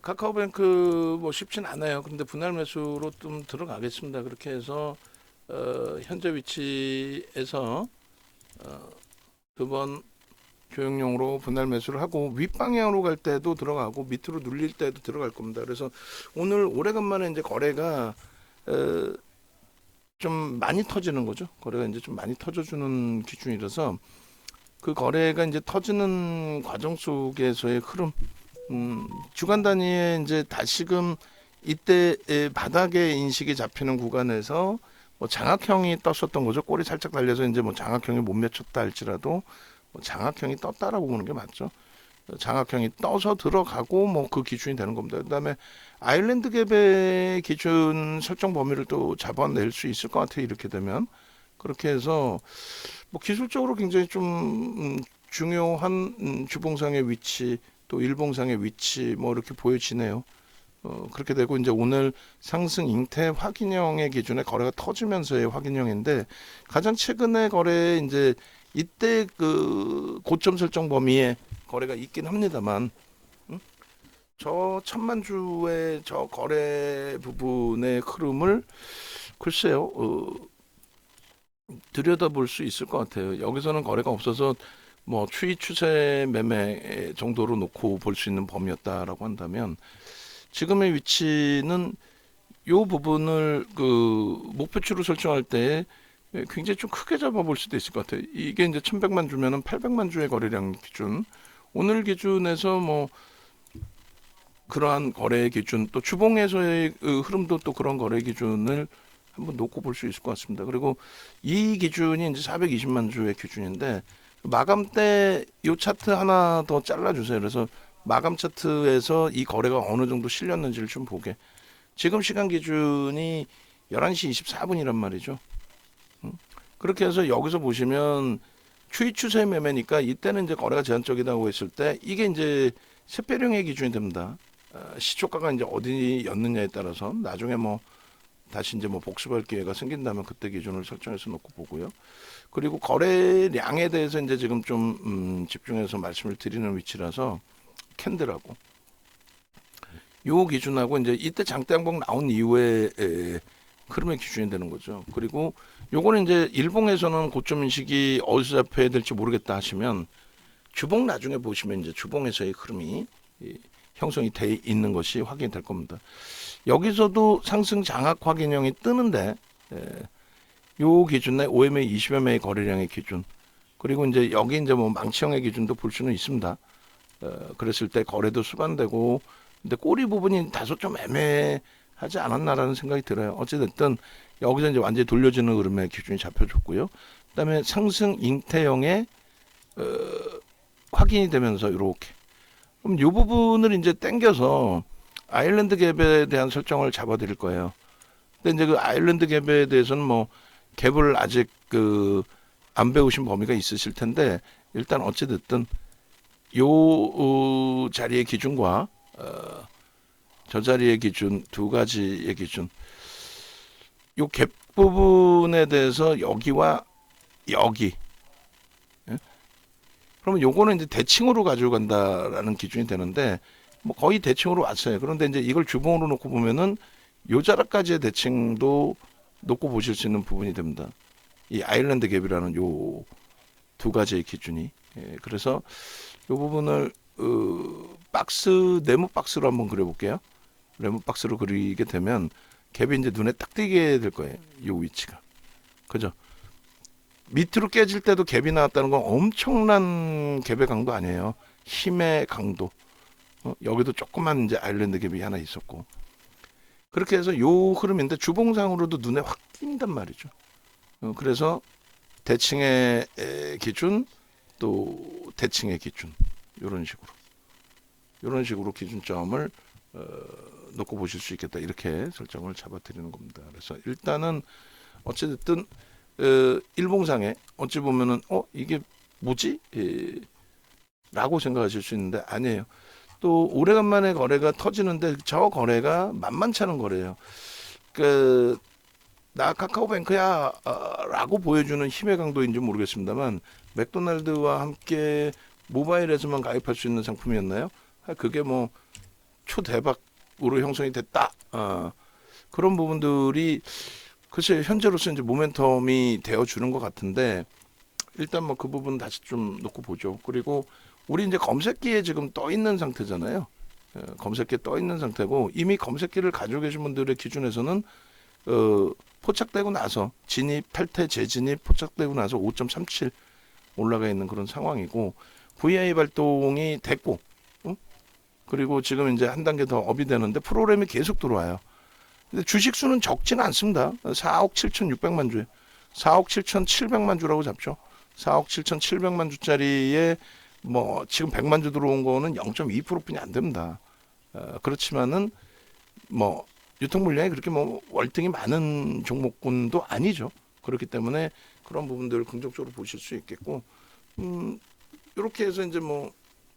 카카오뱅크 뭐 쉽진 않아요. 근데 분할 매수로 좀 들어가겠습니다. 그렇게 해서 현재 위치에서 두 번 교육용으로 분할 매수를 하고 윗방향으로 갈 때도 들어가고 밑으로 눌릴 때도 들어갈 겁니다. 그래서 오늘 오래간만에 이제 거래가 좀 많이 터지는 거죠. 거래가 이제 좀 많이 터져주는 기준이라서 그 거래가 이제 터지는 과정 속에서의 흐름, 주간 단위에 이제 다시금 이때 바닥의 인식이 잡히는 구간에서 뭐 장악형이 떴었던 거죠. 꼬리 살짝 달려서 이제 뭐 장악형이 못 맺혔다 할지라도 뭐 장악형이 떴다라고 보는 게 맞죠. 장악형이 떠서 들어가고 뭐 그 기준이 되는 겁니다. 그다음에 아일랜드 갭의 기준 설정 범위를 또 잡아낼 수 있을 것 같아요. 이렇게 되면 그렇게 해서 뭐 기술적으로 굉장히 좀 중요한 주봉상의 위치 또 일봉상의 위치 뭐 이렇게 보여지네요. 그렇게 되고 이제 오늘 상승 잉태 확인형의 기준에 거래가 터지면서의 확인형인데 가장 최근에 거래 이제 이때 그 고점 설정 범위에 거래가 있긴 합니다만 저 천만 주의 저 거래 부분의 흐름을 글쎄요 들여다볼 수 있을 것 같아요. 여기서는 거래가 없어서 뭐 추이 추세 매매 정도로 놓고 볼 수 있는 범위였다라고 한다면 지금의 위치는 요 부분을 그 목표치로 설정할 때 굉장히 좀 크게 잡아볼 수도 있을 것 같아요. 이게 이제 1100만 주면은 800만 주의 거래량 기준, 오늘 기준에서 뭐 그러한 거래 기준, 또 주봉에서의 흐름도 또 그런 거래 기준을 한번 놓고 볼 수 있을 것 같습니다. 그리고 이 기준이 이제 420만 주의 기준인데 마감 때 이 차트 하나 더 잘라주세요. 그래서 마감 차트에서 이 거래가 어느 정도 실렸는지를 좀 보게. 지금 시간 기준이 11시 24분이란 말이죠. 그렇게 해서 여기서 보시면 추이 추세 매매니까 이때는 이제 거래가 제한적이라고 했을 때 이게 이제 샛별형의 기준이 됩니다. 시초가가 이제 어디였느냐에 따라서 나중에 뭐 다시 이제 뭐 복습할 기회가 생긴다면 그때 기준을 설정해서 놓고 보고요. 그리고 거래량에 대해서 이제 지금 좀 집중해서 말씀을 드리는 위치라서 캔들하고 요 기준하고 이제 이때 장대 양봉 나온 이후에 흐름의 기준이 되는 거죠. 그리고 요거는 이제 일봉에서는 고점 인식이 어디서 잡혀야 될지 모르겠다 하시면 주봉 나중에 보시면 이제 주봉에서의 흐름이 형성이 돼 있는 것이 확인이 될 겁니다. 여기서도 상승 장악 확인형이 뜨는데 요 기준에 OMA 20여 매의 거래량의 기준 그리고 이제 여기 이제 뭐 망치형의 기준도 볼 수는 있습니다. 그랬을 때 거래도 수반되고 근데 꼬리 부분이 다소 좀 애매하지 않았나라는 생각이 들어요. 어찌됐든 여기서 이제 완전히 돌려지는 흐름의 기준이 잡혀줬고요. 그다음에 상승 잉태형의 확인이 되면서 이렇게 그럼 이 부분을 이제 땡겨서 아일랜드 갭에 대한 설정을 잡아드릴 거예요. 근데 이제 그 아일랜드 갭에 대해서는 뭐 갭을 아직 그 안 배우신 범위가 있으실 텐데 일단 어찌 됐든 요 자리의 기준과 저 자리의 기준 두 가지의 기준 요 갭 부분에 대해서 여기와 여기 그러면 요거는 이제 대칭으로 가지고 간다라는 기준이 되는데 뭐 거의 대칭으로 왔어요. 그런데 이제 이걸 주봉으로 놓고 보면은 요 자락까지의 대칭도 놓고 보실 수 있는 부분이 됩니다. 이 아일랜드 갭이라는 요 두 가지의 기준이. 그래서 요 부분을 박스 네모 박스로 한번 그려볼게요. 네모 박스로 그리게 되면 갭이 이제 눈에 딱 띄게 될 거예요. 요 위치가. 그죠? 밑으로 깨질 때도 갭이 나왔다는 건 엄청난 갭의 강도 아니에요. 힘의 강도. 여기도 조그만 이제 아일랜드 갭이 하나 있었고. 그렇게 해서 요 흐름인데 주봉상으로도 눈에 확 띈단 말이죠. 그래서 대칭의 기준 또 대칭의 기준 이런 식으로 기준점을 놓고 보실 수 있겠다 이렇게 설정을 잡아드리는 겁니다. 그래서 일단은 어찌됐든 일봉상에 어찌 보면은 이게 뭐지? 라고 생각하실 수 있는데 아니에요. 또 오래간만에 거래가 터지는데 저 거래가 만만치 않은 거래예요. 나 카카오뱅크야 라고 보여주는 힘의 강도인지 모르겠습니다만 맥도날드와 함께 모바일에서만 가입할 수 있는 상품이었나요? 그게 뭐 초대박으로 형성이 됐다. 그런 부분들이 글쎄 현재로서 이제 모멘텀이 되어 주는 것 같은데 일단 뭐 그 부분 다시 좀 놓고 보죠. 그리고 우리 이제 검색기에 지금 떠 있는 상태잖아요. 검색기에 떠 있는 상태고 이미 검색기를 가지고 계신 분들의 기준에서는 포착되고 나서 진입, 탈퇴, 재진입 포착되고 나서 5.37 올라가 있는 그런 상황이고 VI 발동이 됐고 그리고 지금 이제 한 단계 더 업이 되는데 프로그램이 계속 들어와요. 근데 주식 수는 적지는 않습니다. 4억 7,600만 주에 4억 7,700만 주라고 잡죠. 4억 7,700만 주짜리에 뭐 지금 100만 주 들어온 거는 0.2%뿐이 안 됩니다. 그렇지만은 뭐 유통 물량이 그렇게 뭐 월등히 많은 종목군도 아니죠. 그렇기 때문에 그런 부분들을 긍정적으로 보실 수 있겠고, 이렇게 해서 이제 뭐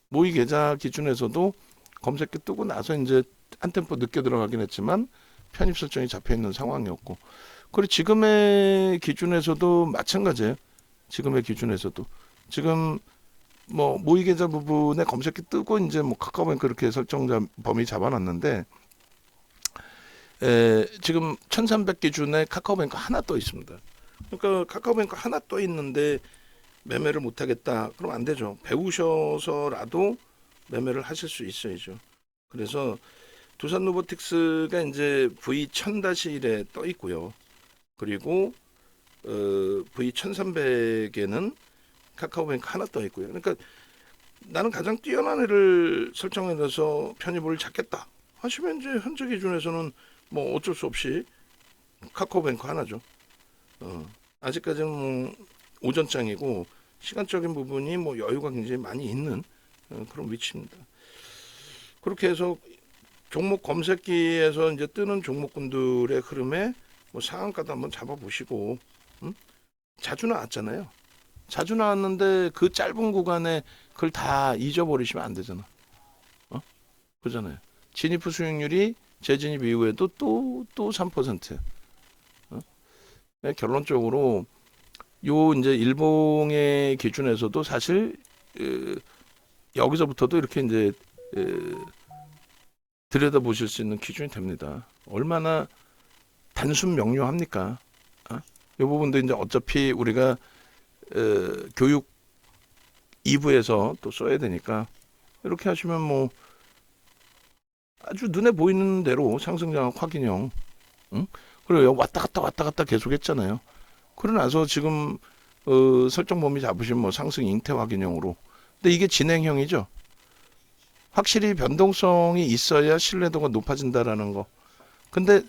모의 계좌 기준에서도 검색기 뜨고 나서 이제 한 템포 늦게 들어가긴 했지만 편입 설정이 잡혀 있는 상황이었고, 그리고 지금의 기준에서도 마찬가지예요. 지금의 기준에서도 지금 뭐 모의 계좌 부분에 검색기 뜨고 이제 뭐 카카오뱅크 그렇게 설정 범위 잡아놨는데 지금 1300 기준에 카카오뱅크 하나 떠 있습니다. 그러니까 카카오뱅크 하나 떠 있는데 매매를 못 하겠다. 그럼 안 되죠. 배우셔서라도 매매를 하실 수 있어야죠. 그래서 두산 로보틱스가 이제 V1000-1에 떠 있고요. 그리고 V1300에는 카카오뱅크 하나 떠 있고요. 그러니까 나는 가장 뛰어난 애를 설정해서 편입을 잡겠다 하시면 이제 현재 기준에서는 뭐 어쩔 수 없이 카카오뱅크 하나죠. 아직까지는 뭐 오전장이고 시간적인 부분이 뭐 여유가 굉장히 많이 있는 그런 위치입니다. 그렇게 해서 종목 검색기에서 이제 뜨는 종목군들의 흐름에 뭐 상한가도 한번 잡아보시고, 자주 나왔잖아요. 자주 나왔는데 그 짧은 구간에 그걸 다 잊어버리시면 안 되잖아. 그잖아요. 진입 후 수익률이 재진입 이후에도 또 3%. 결론적으로 요 이제 일봉의 기준에서도 사실 여기서부터도 이렇게 이제 들여다 보실 수 있는 기준이 됩니다. 얼마나 단순 명료합니까? 이 부분도 이제 어차피 우리가 교육 2부에서 또 써야 되니까 이렇게 하시면 뭐 아주 눈에 보이는 대로 상승장악 확인형, 그리고 왔다 갔다 계속 했잖아요. 그러고 나서 지금 설정 범위 잡으시면 뭐 상승 잉태 확인형으로. 근데 이게 진행형이죠. 확실히 변동성이 있어야 신뢰도가 높아진다라는 거. 근데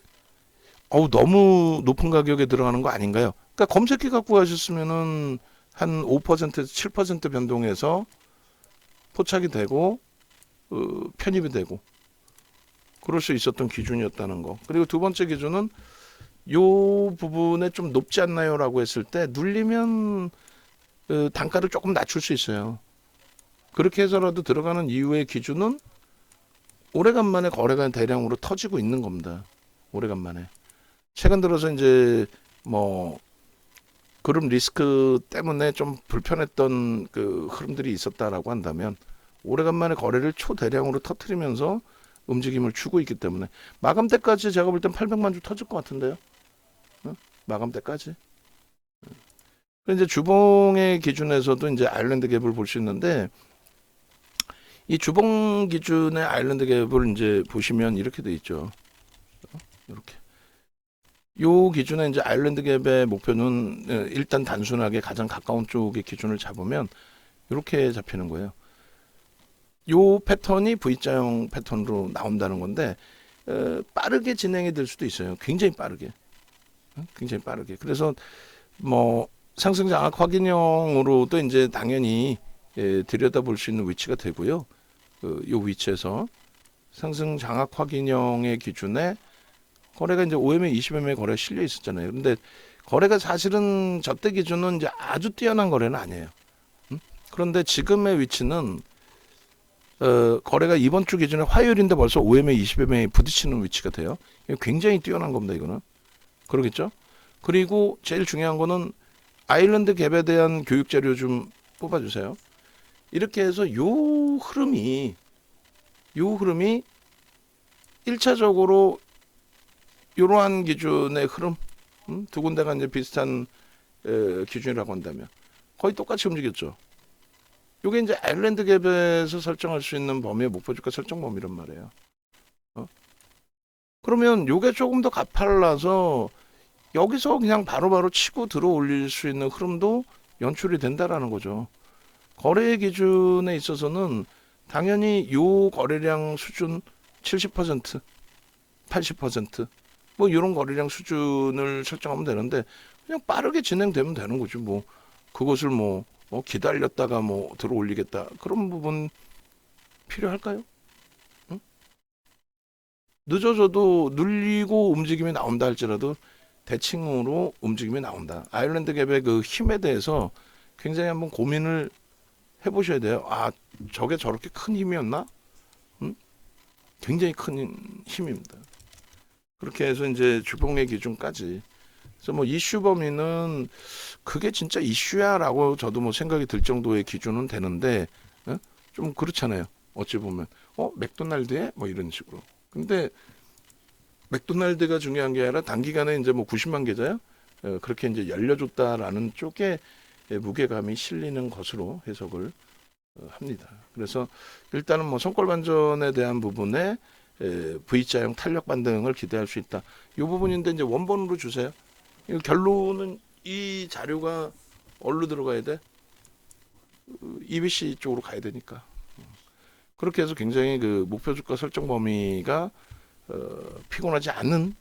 너무 높은 가격에 들어가는 거 아닌가요? 그러니까 검색기 갖고 가셨으면은 한 5%에서 7% 변동해서 포착이 되고 편입이 되고 그럴 수 있었던 기준이었다는 거. 그리고 두 번째 기준은 요 부분에 좀 높지 않나요라고 했을 때 눌리면 단가를 조금 낮출 수 있어요. 그렇게 해서라도 들어가는 이후의 기준은 오래간만에 거래가 대량으로 터지고 있는 겁니다. 오래간만에. 최근 들어서 이제 뭐 그룹 리스크 때문에 좀 불편했던 그 흐름들이 있었다라고 한다면 오래간만에 거래를 초대량으로 터트리면서 움직임을 주고 있기 때문에 마감 때까지 제가 볼 땐 800만 주 터질 것 같은데요. 마감 때까지. 이제 주봉의 기준에서도 이제 아일랜드 갭을 볼 수 있는데 이 주봉 기준의 아일랜드 갭을 이제 보시면 이렇게 돼 있죠. 이렇게. 요 기준에 이제 아일랜드 갭의 목표는 일단 단순하게 가장 가까운 쪽의 기준을 잡으면 이렇게 잡히는 거예요. 요 패턴이 V자형 패턴으로 나온다는 건데 빠르게 진행이 될 수도 있어요. 굉장히 빠르게. 굉장히 빠르게. 그래서 뭐 상승 장악 확인형으로도 이제 당연히 들여다볼 수 있는 위치가 되고요. 요 위치에서 상승 장악 확인형의 기준에 거래가 이제 5MA, 20MA 거래 실려 있었잖아요. 근데 거래가 사실은 저때 기준은 이제 아주 뛰어난 거래는 아니에요. 그런데 지금의 위치는 거래가 이번 주 기준에 화요일인데 벌써 5MA, 20MA 부딪히는 위치가 돼요. 굉장히 뛰어난 겁니다, 이거는. 그러겠죠? 그리고 제일 중요한 거는 아일랜드 갭에 대한 교육 자료 좀 뽑아주세요. 이렇게 해서 요 흐름이 1차적으로 이러한 기준의 흐름, 두 군데가 이제 비슷한 기준이라고 한다면 거의 똑같이 움직였죠. 이게 이제 아일랜드 갭에서 설정할 수 있는 범위의 목표 주가 설정 범위란 말이에요. 그러면 이게 조금 더 가팔라서 여기서 그냥 바로바로 치고 들어 올릴 수 있는 흐름도 연출이 된다라는 거죠. 거래 기준에 있어서는 당연히 요 거래량 수준 70%, 80%뭐 이런 거래량 수준을 설정하면 되는데 그냥 빠르게 진행되면 되는 거죠. 뭐 그것을 뭐 기다렸다가 뭐 들어 올리겠다 그런 부분 필요할까요? 응? 늦어져도 눌리고 움직임이 나온다 할지라도 대칭으로 움직임이 나온다. 아일랜드 갭의 그 힘에 대해서 굉장히 한번 고민을 해보셔야 돼요. 아, 저게 저렇게 큰 힘이었나? 굉장히 큰 힘입니다. 그렇게 해서 이제 주봉의 기준까지. 그래서 뭐 이슈 범위는 그게 진짜 이슈야라고 저도 뭐 생각이 들 정도의 기준은 되는데 좀 그렇잖아요. 어찌 보면 맥도날드에 뭐 이런 식으로. 근데 맥도날드가 중요한 게 아니라 단기간에 이제 뭐 90만 계좌야 그렇게 이제 열려줬다라는 쪽에 무게감이 실리는 것으로 해석을 합니다. 그래서 일단은 뭐 손꼴 반전에 대한 부분에 V자형 탄력 반등을 기대할 수 있다. 이 부분인데 이제 원본으로 주세요. 결론은 이 자료가 어디로 들어가야 돼? EBC 쪽으로 가야 되니까. 그렇게 해서 굉장히 그 목표 주가 설정 범위가 피곤하지 않은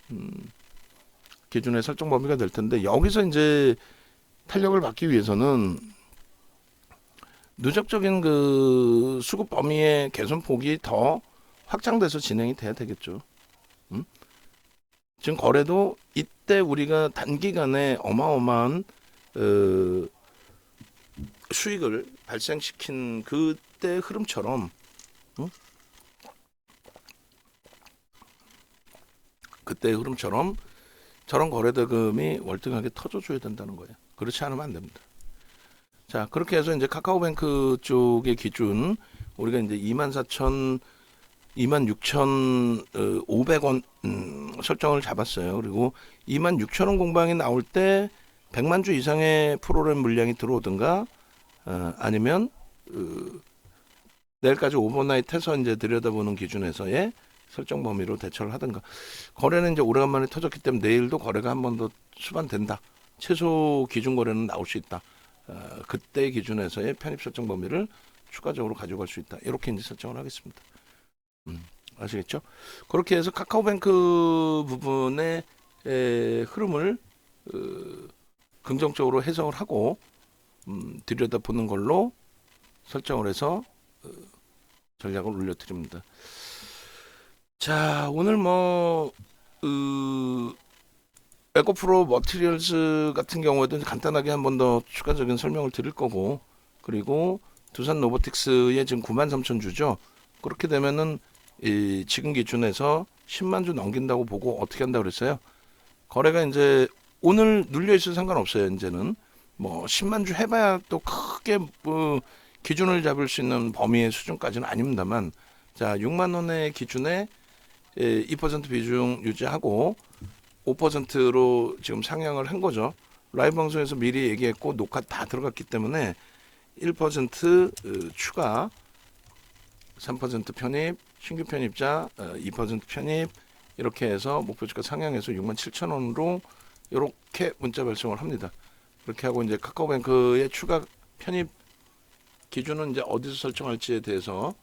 기준의 설정 범위가 될 텐데 여기서 이제 탄력을 받기 위해서는 누적적인 그 수급 범위의 개선 폭이 더 확장돼서 진행이 돼야 되겠죠. 지금 거래도 이때 우리가 단기간에 어마어마한 수익을 발생시킨 그때 흐름처럼 그때 흐름처럼 저런 거래대금이 월등하게 터져줘야 된다는 거예요. 그렇지 않으면 안 됩니다. 자, 그렇게 해서 이제 카카오뱅크 쪽의 기준 우리가 이제 26,500원 설정을 잡았어요. 그리고 26,000원 공방이 나올 때 100만 주 이상의 프로그램 물량이 들어오든가 아니면 내일까지 오버나잇 해서 이제 들여다보는 기준에서의 설정 범위로 대처를 하든가. 거래는 이제 오래간만에 터졌기 때문에 내일도 거래가 한 번 더 수반된다. 최소 기준 거래는 나올 수 있다. 그때 기준에서의 편입 설정 범위를 추가적으로 가져갈 수 있다. 이렇게 이제 설정을 하겠습니다. 아시겠죠? 그렇게 해서 카카오뱅크 부분의 흐름을 긍정적으로 해석을 하고 들여다보는 걸로 설정을 해서 전략을 올려드립니다. 자, 오늘 뭐 에코프로 머티리얼즈 같은 경우에도 간단하게 한 번 더 추가적인 설명을 드릴 거고, 그리고 두산 로보틱스의 지금 93,000 주죠. 그렇게 되면은 지금 기준에서 10만 주 넘긴다고 보고 어떻게 한다고 그랬어요? 거래가 이제 오늘 눌려 있어도 상관없어요. 이제는 뭐 10만 주 해봐야 또 크게 뭐 기준을 잡을 수 있는 범위의 수준까지는 아닙니다만, 자, 6만 원의 기준에 2% 비중 유지하고 5%로 지금 상향을 한 거죠. 라이브 방송에서 미리 얘기했고 녹화 다 들어갔기 때문에 1% 추가, 3% 편입, 신규 편입자 2% 편입, 이렇게 해서 목표 주가 상향해서 67,000원으로 이렇게 문자 발송을 합니다. 그렇게 하고 이제 카카오뱅크의 추가 편입 기준은 이제 어디서 설정할지에 대해서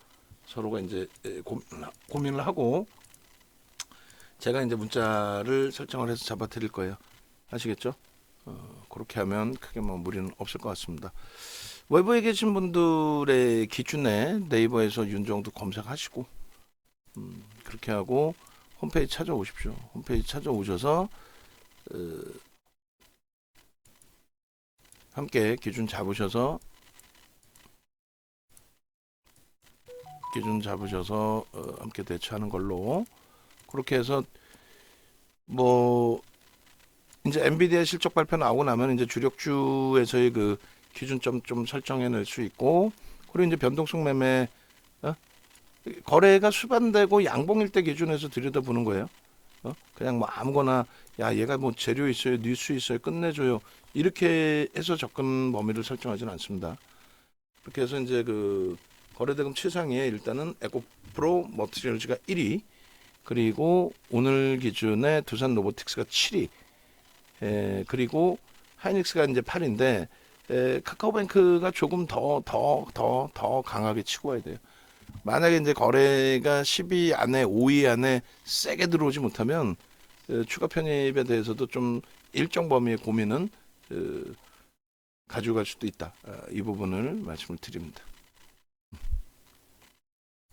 서로가 이제 고민을 하고 제가 이제 문자를 설정을 해서 잡아 드릴 거예요. 아시겠죠? 그렇게 하면 크게 뭐 무리는 없을 것 같습니다. 외부에 계신 분들의 기준에 네이버에서 윤정도 검색하시고 그렇게 하고 홈페이지 찾아오십시오. 홈페이지 찾아오셔서 함께 기준 잡으셔서 함께 대처하는 걸로, 그렇게 해서 뭐 이제 엔비디아 실적 발표 나오고 나면 이제 주력주에서의 그 기준점 좀 설정해낼 수 있고, 그리고 이제 변동성 매매 거래가 수반되고 양봉일 때 기준에서 들여다보는 거예요. 그냥 뭐 아무거나 야 얘가 뭐 재료 있어요, 뉴스 있어요, 끝내줘요 이렇게 해서 접근 범위를 설정하지는 않습니다. 그렇게 해서 이제 그 거래대금 최상위에 일단은 에코프로 머티리얼즈가 1위, 그리고 오늘 기준에 두산 로보틱스가 7위, 그리고 하이닉스가 이제 8위인데 카카오뱅크가 조금 더 강하게 치고 와야 돼요. 만약에 이제 거래가 10위 안에 5위 안에 세게 들어오지 못하면 추가 편입에 대해서도 좀 일정 범위의 고민은 가져갈 수도 있다. 이 부분을 말씀을 드립니다.